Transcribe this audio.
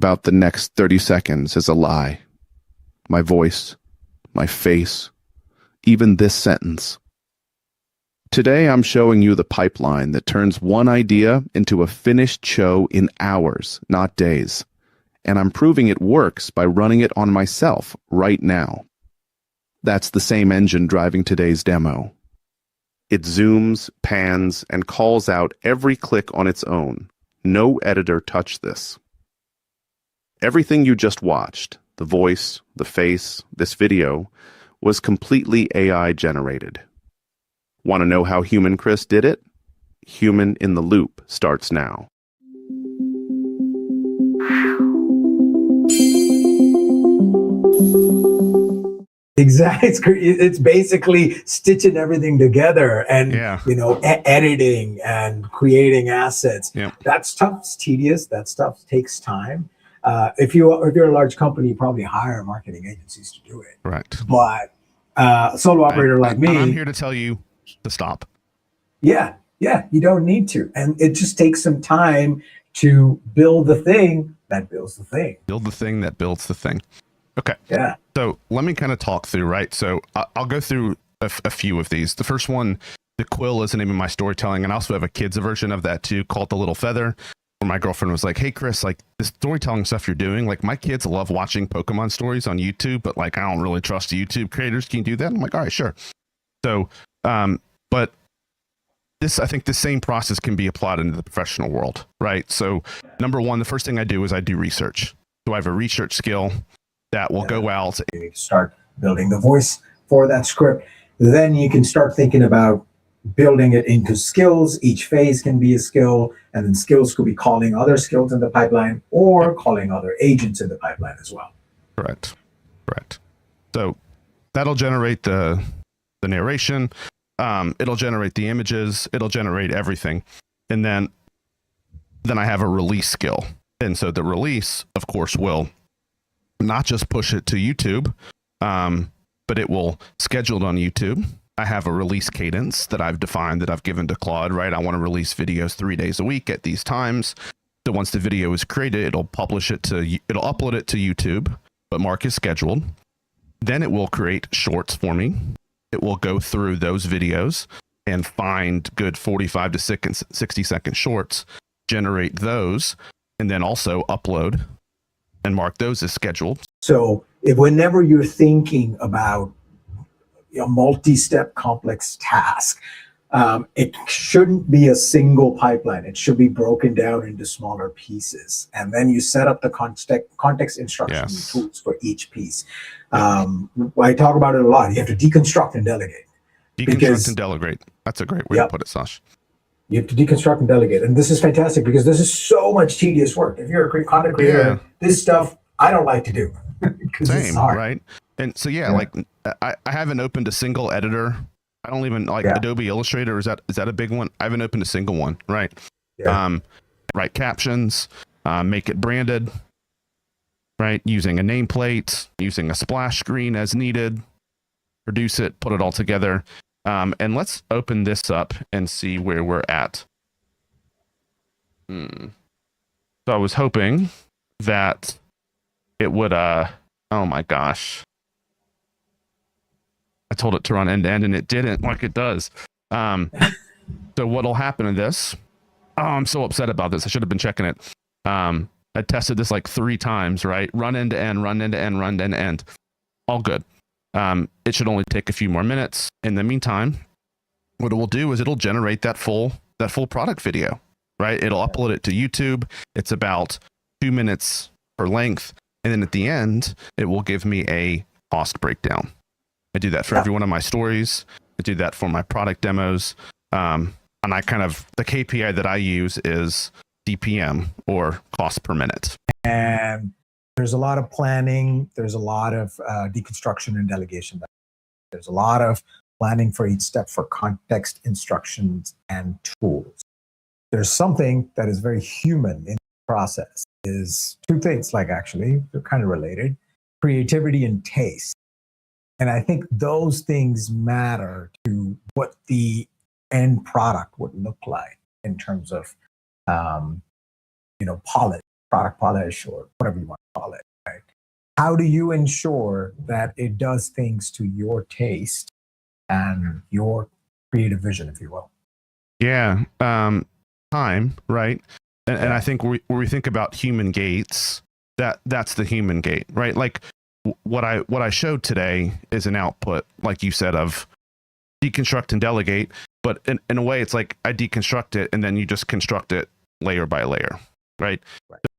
about the next 30 seconds as a lie. My voice, my face, even this sentence. Today, I'm showing you the pipeline that turns one idea into a finished show in hours, not days. And I'm proving it works by running it on myself right now. That's the same engine driving today's demo. It zooms, pans, and calls out every click on its own. No editor touched this. Everything you just watched, the voice, the face, this video, was completely AI generated. Want to know how Human Chris did it? Human in the Loop starts now. Exactly. It's basically stitching everything together and, editing and creating assets. Yeah. That stuff's tedious. That stuff takes time. If you're a large company, you probably hire marketing agencies to do it. Right. But solo operator like me, I'm here to tell you to stop. Yeah, you don't need to. And it just takes some time to build the thing that builds the thing. Build the thing that builds the thing. Okay. Yeah. So let me kind of talk through, right? So I'll go through a few of these. The first one, the quill, is the name of my storytelling. And I also have a kids version of that too, called The Little Feather. Where my girlfriend was like, hey, Chris, like this storytelling stuff you're doing, like my kids love watching Pokemon stories on YouTube, but like, I don't really trust the YouTube creators. Can you do that? I'm like, all right, sure. So, but I think the same process can be applied into the professional world, right? So number one, the first thing I do is I do research. So I have a research skill that will go out. You need to start building the voice for that script. Then you can start thinking about building it into skills. Each phase can be a skill, and then skills could be calling other skills in the pipeline or calling other agents in the pipeline as well. Correct. So that'll generate the narration. It'll generate the images. It'll generate everything. And then I have a release skill. And so the release, of course, will not just push it to YouTube, but it will schedule it on YouTube. I have a release cadence that I've defined, that I've given to Claude, right? I want to release videos 3 days a week at these times. So once the video is created, it'll upload it to YouTube, but mark is scheduled. Then it will create shorts for me. It will go through those videos and find good 45 to 60 second shorts, generate those, and then also upload and mark those as scheduled. So whenever you're thinking about a multi-step complex task, it shouldn't be a single pipeline. It should be broken down into smaller pieces. And then you set up the context instruction tools for each piece. I talk about it a lot. You have to deconstruct and delegate. And delegate. That's a great way to put it, Sash. You have to deconstruct and delegate. And this is fantastic because this is so much tedious work. If you're a great content creator, this stuff I don't like to do. Same, right? And so, like I haven't opened a single editor. I don't even like Adobe Illustrator. Is that a big one? I haven't opened a single one, right? Yeah. Write captions, make it branded, right? Using a nameplate, using a splash screen as needed, produce it, put it all together. And let's open this up and see where we're at. So I was hoping that it would, oh my gosh. I told it to run end to end and it didn't, like it does. So what'll happen in this? Oh, I'm so upset about this. I should have been checking it. I tested this like 3 times, right? Run end to end, run end to end, run end to end. All good. It should only take a few more minutes. In the meantime, what it will do is it'll generate that full product video, right? It'll upload it to YouTube. It's about 2 minutes per length. And then at the end, it will give me a cost breakdown. I do that for every one of my stories. I do that for my product demos. And the KPI that I use is DPM, or cost per minute. And there's a lot of planning. There's a lot of deconstruction and delegation. There's a lot of planning for each step for context instructions and tools. There's something that is very human in the process. Is 2 things, actually, they're kind of related: creativity and taste. And I think those things matter to what the end product would look like in terms of, polish product polish or whatever you want to call it, right? How do you ensure that it does things to your taste and your creative vision, if you will? Yeah. Time, right? And I think when we think about human gates, that's the human gate, right? Like what I showed today is an output, like you said, of deconstruct and delegate. But in a way, it's like I deconstruct it and then you just construct it layer by layer, right?